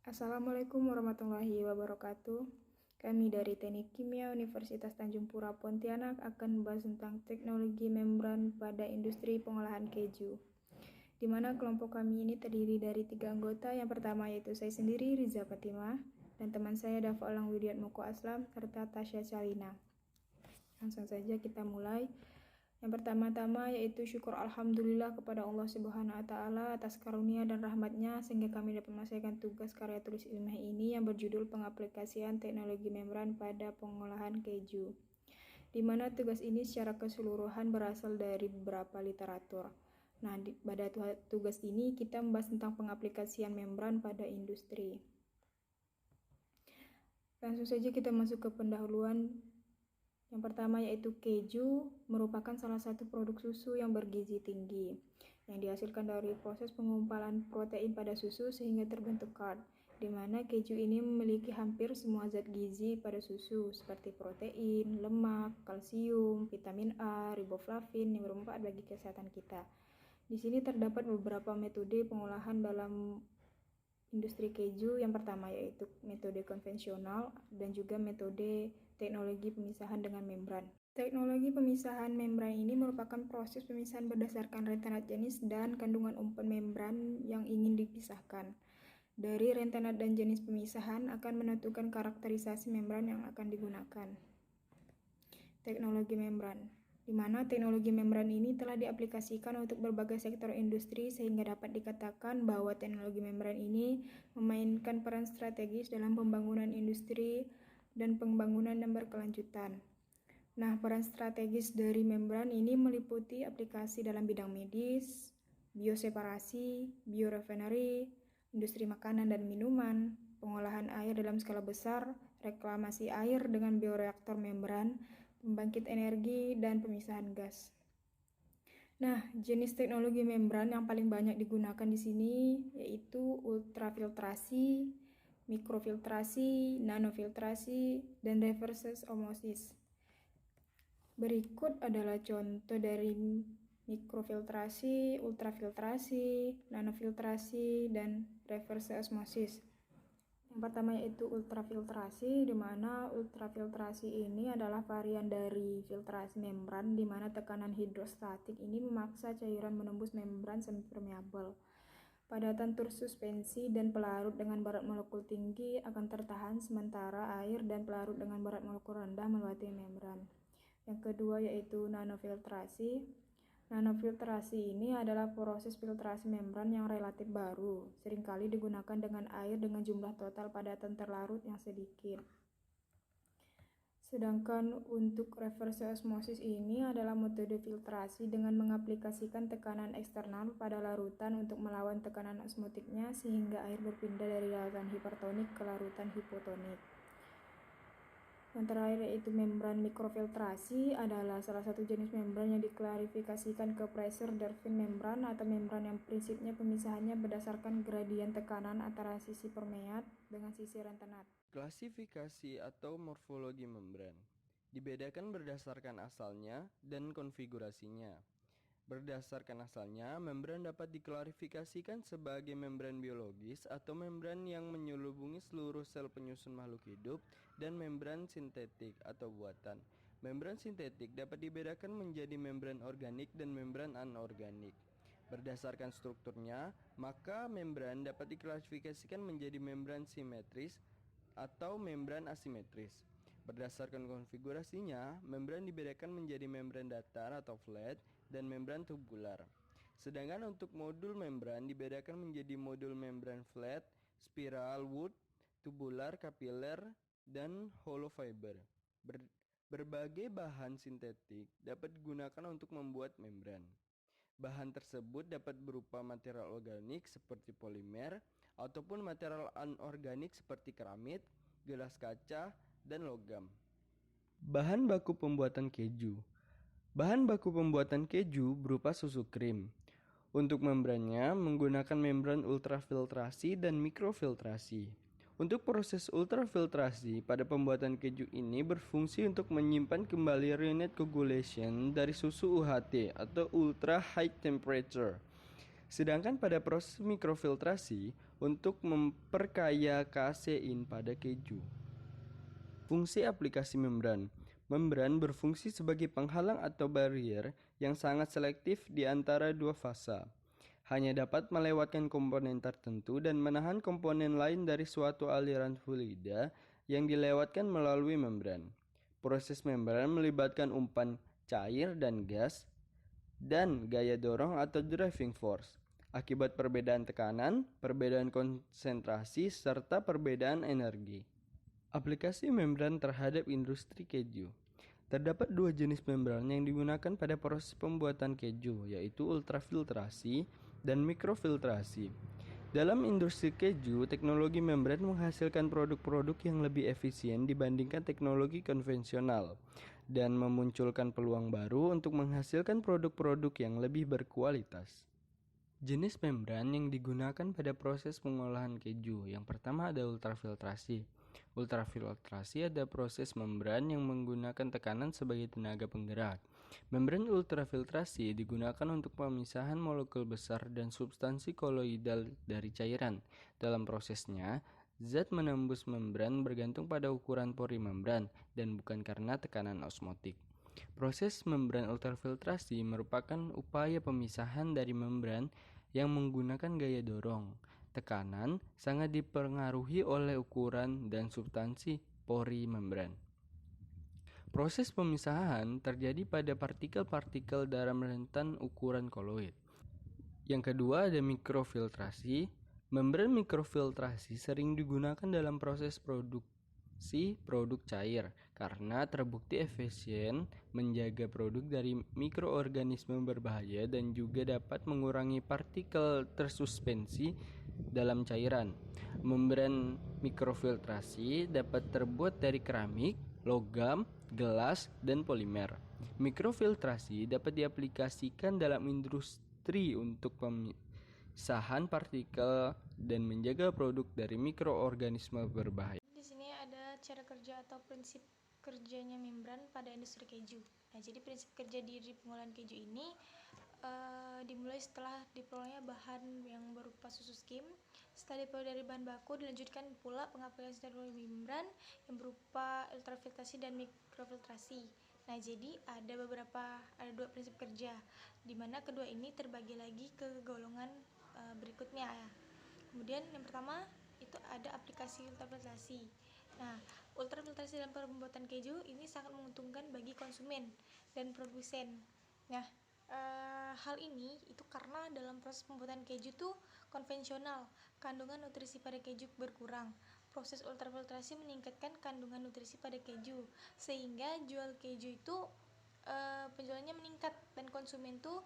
Assalamualaikum warahmatullahi wabarakatuh. Kami dari Teknik Kimia Universitas Tanjung Pura Pontianak akan membahas tentang teknologi membran pada industri pengolahan keju. Di mana kelompok kami ini terdiri dari 3 anggota. Yang pertama yaitu saya sendiri, Riza Fatimah, dan teman saya Dafa Olang Widiat Moko Aslam, serta Tasya Salina. Langsung saja kita mulai. Yang pertama-tama yaitu syukur alhamdulillah kepada Allah Subhanahu wa taala atas karunia dan rahmatnya sehingga kami dapat menyelesaikan tugas karya tulis ilmiah ini yang berjudul pengaplikasian teknologi membran pada pengolahan keju. Di mana tugas ini secara keseluruhan berasal dari beberapa literatur. Nah, pada tugas ini kita membahas tentang pengaplikasian membran pada industri. Langsung saja kita masuk ke pendahuluan. Yang pertama yaitu keju merupakan salah satu produk susu yang bergizi tinggi yang dihasilkan dari proses pengumpalan protein pada susu sehingga terbentuk curd, di mana keju ini memiliki hampir semua zat gizi pada susu seperti protein, lemak, kalsium, vitamin A, riboflavin yang bermanfaat bagi kesehatan kita. Di sini terdapat beberapa metode pengolahan dalam industri keju. Yang pertama yaitu metode konvensional dan juga metode teknologi pemisahan dengan membran. Teknologi pemisahan membran ini merupakan proses pemisahan berdasarkan rentenat jenis dan kandungan umpan membran yang ingin dipisahkan. Dari rentenat dan jenis pemisahan akan menentukan karakterisasi membran yang akan digunakan. Teknologi membran, di mana teknologi membran ini telah diaplikasikan untuk berbagai sektor industri sehingga dapat dikatakan bahwa teknologi membran ini memainkan peran strategis dalam pembangunan industri dan pembangunan yang berkelanjutan. Nah, peran strategis dari membran ini meliputi aplikasi dalam bidang medis, bioseparasi, biorefinery, industri makanan dan minuman, pengolahan air dalam skala besar, reklamasi air dengan bioreaktor membran, pembangkit energi, dan pemisahan gas. Nah, jenis teknologi membran yang paling banyak digunakan di sini yaitu ultrafiltrasi, mikrofiltrasi, nanofiltrasi, dan reverse osmosis. Berikut adalah contoh dari mikrofiltrasi, ultrafiltrasi, nanofiltrasi, dan reverse osmosis. Yang pertama yaitu ultrafiltrasi, di mana ultrafiltrasi ini adalah varian dari filtrasi membran di mana tekanan hidrostatik ini memaksa cairan menembus membran semipermeabel. Padatan tersuspensi dan pelarut dengan berat molekul tinggi akan tertahan sementara air dan pelarut dengan berat molekul rendah melewati membran. Yang kedua yaitu nanofiltrasi. Nanofiltrasi ini adalah proses filtrasi membran yang relatif baru, seringkali digunakan dengan air dengan jumlah total padatan terlarut yang sedikit. Sedangkan untuk reverse osmosis ini adalah metode filtrasi dengan mengaplikasikan tekanan eksternal pada larutan untuk melawan tekanan osmotiknya sehingga air berpindah dari larutan hipertonik ke larutan hipotonik. Yang terakhir yaitu membran mikrofiltrasi adalah salah satu jenis membran yang diklarifikasikan ke pressure Darwin membran atau membran yang prinsipnya pemisahannya berdasarkan gradien tekanan antara sisi permeat dengan sisi rentenat. Klasifikasi atau morfologi membran dibedakan berdasarkan asalnya dan konfigurasinya. Berdasarkan asalnya, membran dapat diklarifikasikan sebagai membran biologis atau membran yang menyelubungi seluruh sel penyusun makhluk hidup dan membran sintetik atau buatan. Membran sintetik dapat dibedakan menjadi membran organik dan membran anorganik. Berdasarkan strukturnya, maka membran dapat diklasifikasikan menjadi membran simetris atau membran asimetris. Berdasarkan konfigurasinya, membran dibedakan menjadi membran datar atau flat dan membran tubular. Sedangkan untuk modul membran dibedakan menjadi modul membran flat, spiral, wood, tubular, kapiler, dan hollow fiber. Berbagai bahan sintetik dapat digunakan untuk membuat membran. Bahan tersebut dapat berupa material organik seperti polimer ataupun material anorganik seperti keramik, gelas kaca, dan logam. Bahan baku pembuatan keju. Bahan baku pembuatan keju berupa susu krim. Untuk membrannya menggunakan membran ultrafiltrasi dan mikrofiltrasi. Untuk proses ultrafiltrasi pada pembuatan keju ini berfungsi untuk menyimpan kembali rennet coagulation dari susu UHT atau ultra high temperature. Sedangkan pada proses mikrofiltrasi, untuk memperkaya kasein pada keju. Fungsi aplikasi membran. Membran berfungsi sebagai penghalang atau barrier yang sangat selektif di antara dua fasa. Hanya dapat melewatkan komponen tertentu dan menahan komponen lain dari suatu aliran fluida yang dilewatkan melalui membran. Proses membran melibatkan umpan cair dan gas dan gaya dorong atau driving force. Akibat perbedaan tekanan, perbedaan konsentrasi, serta perbedaan energi. Aplikasi membran terhadap industri keju. Terdapat dua jenis membran yang digunakan pada proses pembuatan keju, yaitu ultrafiltrasi dan mikrofiltrasi. Dalam industri keju, teknologi membran menghasilkan produk-produk yang lebih efisien dibandingkan teknologi konvensional dan memunculkan peluang baru untuk menghasilkan produk-produk yang lebih berkualitas. Jenis membran yang digunakan pada proses pengolahan keju. Yang pertama ada ultrafiltrasi. Ultrafiltrasi ada proses membran yang menggunakan tekanan sebagai tenaga penggerak. Membran ultrafiltrasi digunakan untuk pemisahan molekul besar dan substansi koloidal dari cairan. Dalam prosesnya, zat menembus membran bergantung pada ukuran pori membran dan bukan karena tekanan osmotik. Proses membran ultrafiltrasi merupakan upaya pemisahan dari membran yang menggunakan gaya dorong. Tekanan sangat dipengaruhi oleh ukuran dan substansi pori membran. Proses pemisahan terjadi pada partikel-partikel dalam rentan ukuran koloid. Yang kedua ada mikrofiltrasi. Membran mikrofiltrasi sering digunakan dalam proses produksi produk cair karena terbukti efisien menjaga produk dari mikroorganisme berbahaya dan juga dapat mengurangi partikel tersuspensi dalam cairan. Membran mikrofiltrasi dapat terbuat dari keramik, logam, gelas, dan polimer. Mikrofiltrasi dapat diaplikasikan dalam industri untuk pemisahan partikel dan menjaga produk dari mikroorganisme berbahaya. Di sini ada cara kerja atau prinsip kerjanya membran pada industri keju. Nah, jadi prinsip kerja di pengolahan keju ini dimulai setelah diperolehnya bahan yang berupa susu skim. Setelah diperoleh dari bahan baku, dilanjutkan pula pengaplikasian teknologi membran yang berupa ultrafiltrasi dan mikrofiltrasi. Nah, jadi ada dua prinsip kerja, di mana kedua ini terbagi lagi ke golongan berikutnya ya. Kemudian yang pertama itu ada aplikasi ultrafiltrasi. Nah, ultrafiltrasi dalam pembuatan keju ini sangat menguntungkan bagi konsumen dan produsen. Nah, hal ini itu karena dalam proses pembuatan keju tuh konvensional, kandungan nutrisi pada keju berkurang. Proses ultrafiltrasi meningkatkan kandungan nutrisi pada keju, sehingga jual keju itu penjualannya meningkat dan konsumen tuh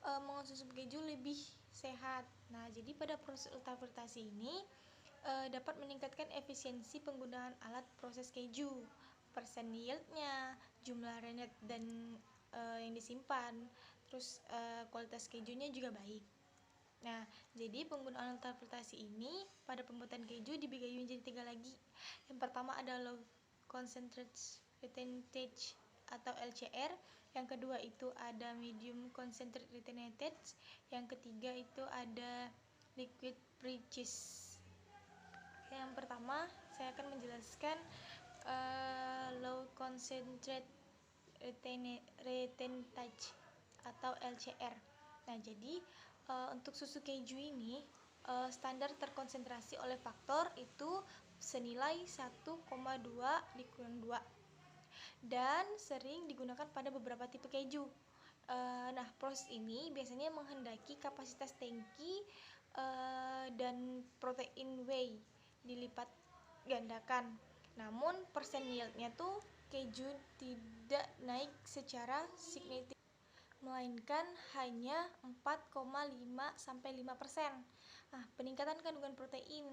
mengonsumsi keju lebih sehat. Nah, jadi pada proses ultrafiltrasi ini dapat meningkatkan efisiensi penggunaan alat proses keju, persen yieldnya, jumlah rennet dan yang disimpan, terus kualitas kejunya juga baik. Nah, jadi penggunaan ultrafiltrasi ini pada pembuatan keju dibagi menjadi 3 lagi. Yang pertama ada low concentrate retentage atau LCR. Yang kedua itu ada medium concentrate retentage. Yang ketiga itu ada liquid bridges. Yang pertama saya akan menjelaskan low concentrate retentage atau LCR. Nah, jadi untuk susu keju ini standar terkonsentrasi oleh faktor itu senilai 1,2 dikurang 2 dan sering digunakan pada beberapa tipe keju. Nah, proses ini biasanya menghendaki kapasitas tangki dan protein whey dilipat gandakan. Namun persen yieldnya tuh keju tidak naik secara signifikan, melainkan hanya 4,5-5%. Nah, peningkatan kandungan protein.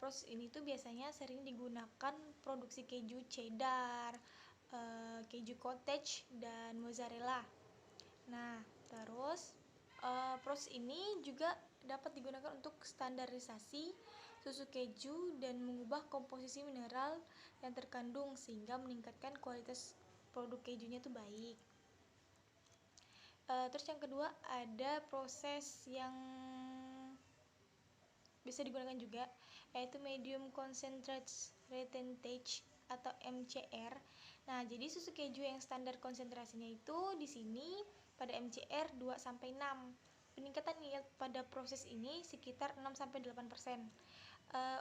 Proses ini tuh biasanya sering digunakan produksi keju cheddar, keju cottage, dan mozzarella. Nah, terus proses ini juga dapat digunakan untuk standarisasi susu keju dan mengubah komposisi mineral yang terkandung sehingga meningkatkan kualitas produk kejunya tuh baik. Terus yang kedua ada proses yang bisa digunakan juga, yaitu medium concentrate retentage atau MCR. Nah, jadi susu keju yang standar konsentrasinya itu di sini pada MCR 2 sampai 6. Peningkatan yield pada proses ini sekitar 6 sampai 8%.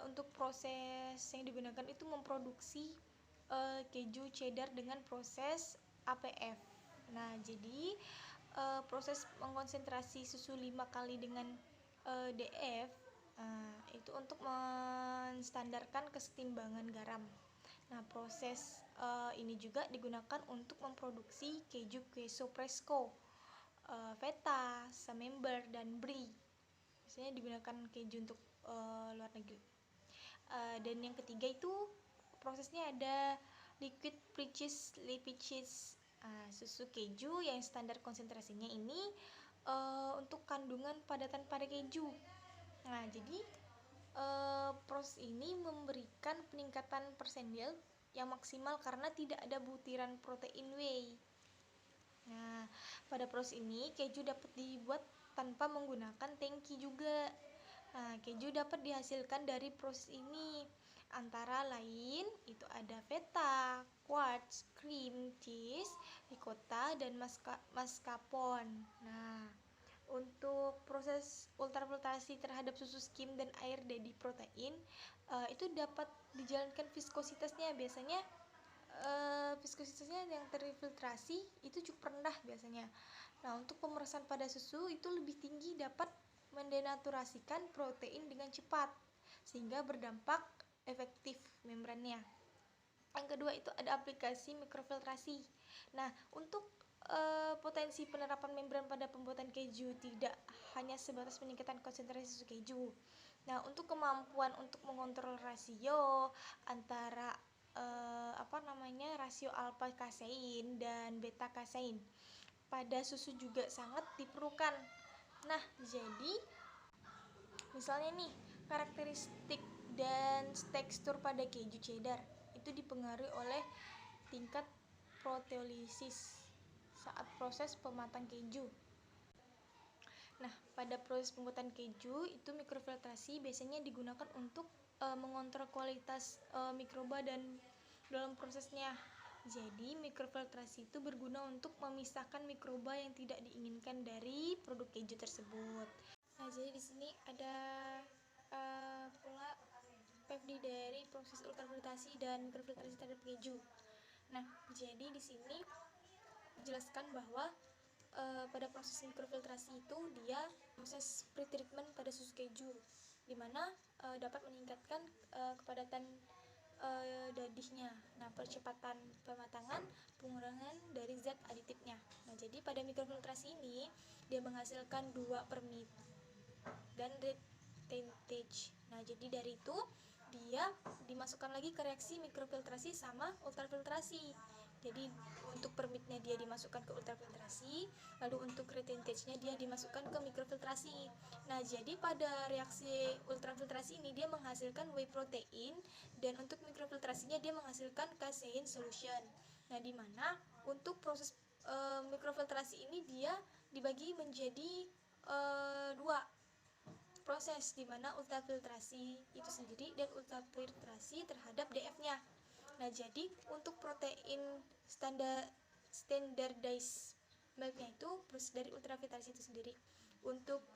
Untuk proses yang digunakan itu memproduksi keju cheddar dengan proses APF. Nah, jadi proses mengkonsentrasi susu 5 kali dengan DF itu untuk menstandarkan kesetimbangan garam. Nah, proses ini juga digunakan untuk memproduksi keju queso fresco, feta, camembert, dan brie. Biasanya digunakan keju untuk luar negeri. Dan yang ketiga itu prosesnya ada liquid pre-cheese, liquid cheese, susu keju yang standar konsentrasinya ini untuk kandungan padatan pada keju. Nah, jadi proses ini memberikan peningkatan persendial yang maksimal karena tidak ada butiran protein whey. Nah, pada proses ini keju dapat dibuat tanpa menggunakan tangki juga. Nah, keju dapat dihasilkan dari proses ini. Antara lain itu ada feta, quartz, cream cheese, ricotta, dan mascarpone. Nah, untuk proses ultrafiltrasi terhadap susu skim dan air daddy protein itu dapat dijalankan viskositasnya. Biasanya viskositasnya yang terfiltrasi itu cukup rendah biasanya. Nah, untuk pemerasan pada susu itu lebih tinggi, dapat mendenaturasikan protein dengan cepat sehingga berdampak efektif membrannya. Yang kedua itu ada aplikasi mikrofiltrasi. Nah, untuk potensi penerapan membran pada pembuatan keju tidak hanya sebatas peningkatan konsentrasi susu keju. Nah, untuk kemampuan untuk mengontrol rasio antara rasio alpha kasein dan beta kasein pada susu juga sangat diperlukan. Nah, jadi misalnya nih, karakteristik dan tekstur pada keju cheddar itu dipengaruhi oleh tingkat proteolisis saat proses pematang keju. Nah, pada proses pembuatan keju itu mikrofiltrasi biasanya digunakan untuk mengontrol kualitas mikroba dan dalam prosesnya. Jadi, mikrofiltrasi itu berguna untuk memisahkan mikroba yang tidak diinginkan dari produk keju tersebut. Nah, jadi di sini ada pula PFD dari proses ultrafiltrasi dan mikrofiltrasi terhadap keju. Nah, jadi di sini dijelaskan bahwa pada proses mikrofiltrasi itu dia proses pretreatment pada susu keju, di mana dapat meningkatkan kepadatan dadihnya. Nah, percepatan pematangan, pengurangan dari zat aditifnya. Nah, jadi pada mikrofiltrasi ini dia menghasilkan 2 permit dan retentage. Nah, jadi dari itu dia dimasukkan lagi ke reaksi mikrofiltrasi sama ultrafiltrasi. Jadi untuk permitnya dia dimasukkan ke ultrafiltrasi, lalu untuk retentage-nya dia dimasukkan ke mikrofiltrasi. Nah, jadi pada reaksi ultrafiltrasi ini dia menghasilkan whey protein, dan untuk mikrofiltrasinya dia menghasilkan casein solution. Nah, di mana untuk proses mikrofiltrasi ini dia dibagi menjadi 2 proses, di mana ultrafiltrasi itu sendiri dan ultrafiltrasi terhadap DF-nya. Nah, jadi untuk protein standardized milk-nya itu proses dari ultrafiltrasi itu sendiri. Untuk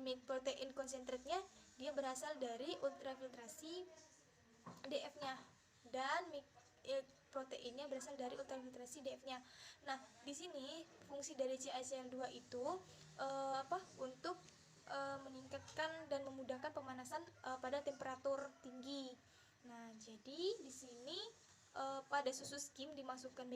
milk protein concentrate-nya dia berasal dari ultrafiltrasi DF-nya, dan milk proteinnya berasal dari ultrafiltrasi DF-nya. Nah, di sini fungsi dari CaCl2 itu untuk meningkatkan dan memudahkan pemanasan pada temperatur tinggi. Nah, jadi di sini pada susu skim dimasukkan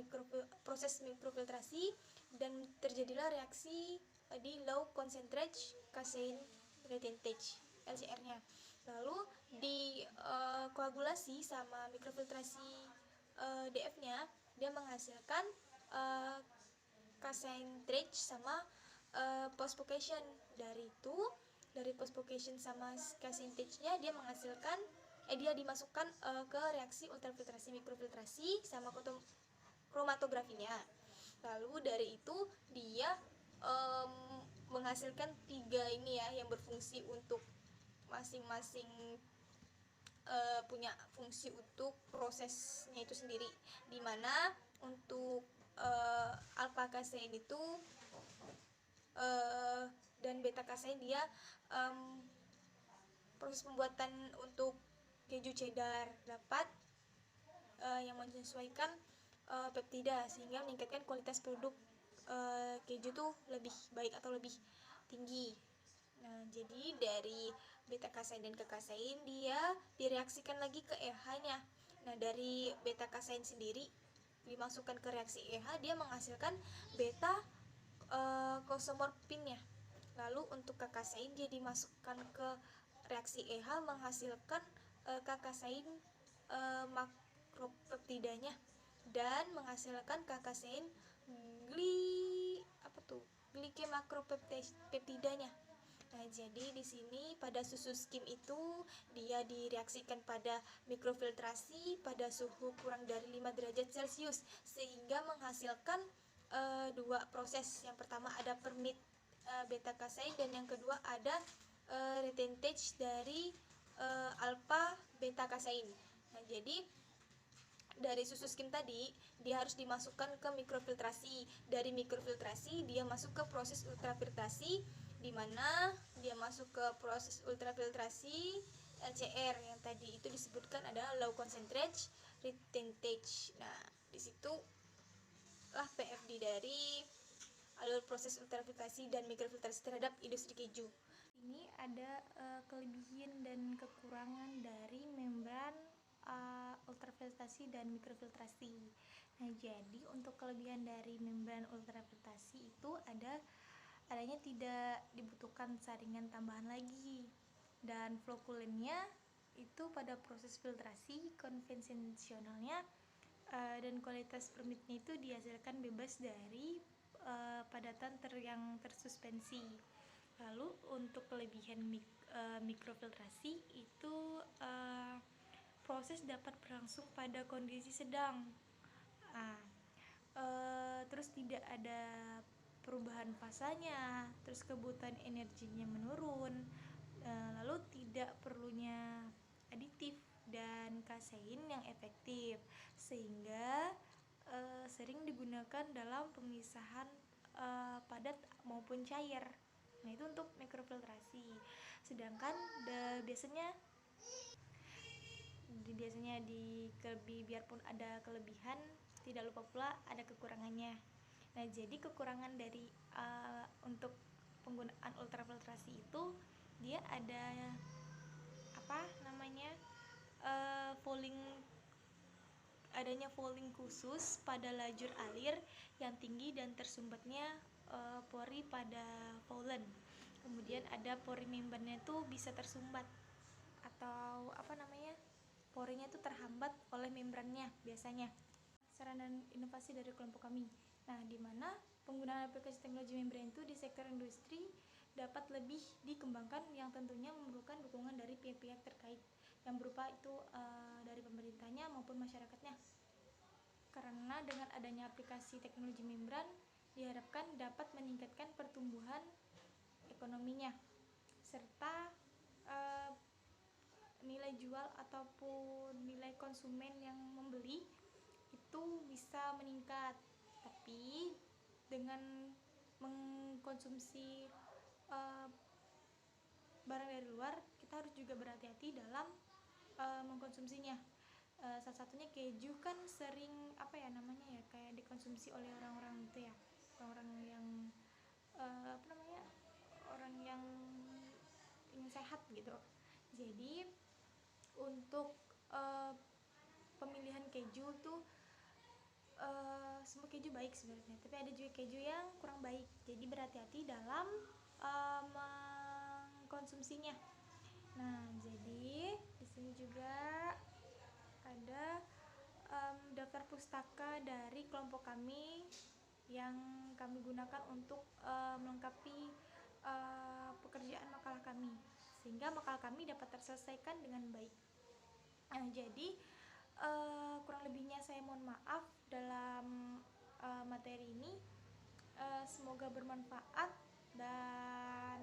proses mikrofiltrasi dan terjadilah reaksi di low concentrate casein retentage LCR-nya. Lalu di koagulasi sama mikrofiltrasi DF-nya dia menghasilkan concentrate sama phosphocation. Dari phosphocation sama concentrate-nya dia menghasilkan dia dimasukkan ke reaksi ultrafiltrasi mikrofiltrasi sama kromatografinya. Lalu dari itu dia menghasilkan 3 ini ya yang berfungsi untuk masing-masing punya fungsi untuk prosesnya itu sendiri, dimana untuk alpha kasein itu dan beta kasein dia proses pembuatan untuk keju cheddar dapat yang menyesuaikan peptida sehingga meningkatkan kualitas produk keju tuh lebih baik atau lebih tinggi. Nah, jadi dari beta kasein dan kekasein dia direaksikan lagi ke EH-nya. Nah, dari beta kasein sendiri dimasukkan ke reaksi EH, dia menghasilkan beta kosomorfinnya. Lalu untuk kakasein dia dimasukkan ke reaksi EH menghasilkan kakasein makropeptidanya dan menghasilkan kakasein glike makropeptidanya. Nah, jadi di sini pada susu skim itu dia direaksikan pada mikrofiltrasi pada suhu kurang dari 5 derajat Celcius sehingga menghasilkan dua proses. Yang pertama ada permit beta kasein dan yang kedua ada retentage dari alpha beta kasein. Nah, jadi dari susu skim tadi dia harus dimasukkan ke mikrofiltrasi. Dari mikrofiltrasi dia masuk ke proses ultrafiltrasi, di mana dia masuk ke proses ultrafiltrasi LCR yang tadi itu disebutkan adalah low concentrate retentage. Nah, di situ lah PFD dari alur proses ultrafiltrasi dan mikrofiltrasi terhadap industri keju. Ini ada kelebihan dan kekurangan dari membran ultrafiltrasi dan mikrofiltrasi. Nah, jadi untuk kelebihan dari membran ultrafiltrasi itu adanya tidak dibutuhkan saringan tambahan lagi, dan flokulennya itu pada proses filtrasi konvensionalnya dan kualitas permitnya itu dihasilkan bebas dari padatan yang tersuspensi. Lalu untuk kelebihan mikrofiltrasi itu proses dapat berlangsung pada kondisi sedang. Terus tidak ada perubahan fasanya, terus kebutuhan energinya menurun, lalu tidak perlunya aditif dan kasein yang efektif, sehingga sering digunakan dalam pemisahan padat maupun cair. Nah, itu untuk mikrofiltrasi. Sedangkan biasanya biarpun ada kelebihan, tidak lupa pula ada kekurangannya. Nah, jadi kekurangan dari untuk penggunaan ultrafiltrasi itu dia ada fouling khusus pada lajur alir yang tinggi dan tersumbatnya pori pada foulen. Kemudian ada pori membrannya itu bisa tersumbat atau porinya itu terhambat oleh membrannya biasanya. Saran dan inovasi dari kelompok kami. Nah, di mana penggunaan aplikasi teknologi membran itu di sektor industri dapat lebih dikembangkan yang tentunya memerlukan dukungan dari pihak-pihak terkait yang berupa itu dari pemerintahnya maupun masyarakatnya. Karena dengan adanya aplikasi teknologi membran diharapkan dapat meningkatkan pertumbuhan ekonominya serta nilai jual ataupun nilai konsumen yang membeli itu bisa meningkat. Tapi dengan mengkonsumsi barang dari luar, kita harus juga berhati-hati dalam mengkonsumsinya. Salah satunya keju kan sering kayak dikonsumsi oleh orang-orang itu ya, orang yang orang yang ingin sehat gitu. Jadi untuk pemilihan keju tuh semua keju baik sebenarnya, tapi ada juga keju yang kurang baik. Jadi berhati-hati dalam mengkonsumsinya. Nah, jadi di sini juga ada daftar pustaka dari kelompok kami yang kami gunakan untuk melengkapi pekerjaan makalah kami, sehingga makalah kami dapat terselesaikan dengan baik. Nah, jadi kurang lebihnya saya mohon maaf dalam materi ini. Semoga bermanfaat dan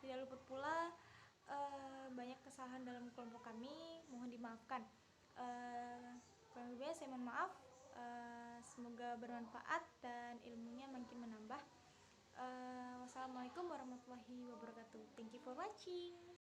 tidak lupa pula banyak kesalahan dalam kelompok kami, mohon dimaafkan. Kurang lebihnya saya mohon maaf. Semoga bermanfaat dan ilmunya makin menambah. Wassalamualaikum warahmatullahi wabarakatuh. Thank you for watching.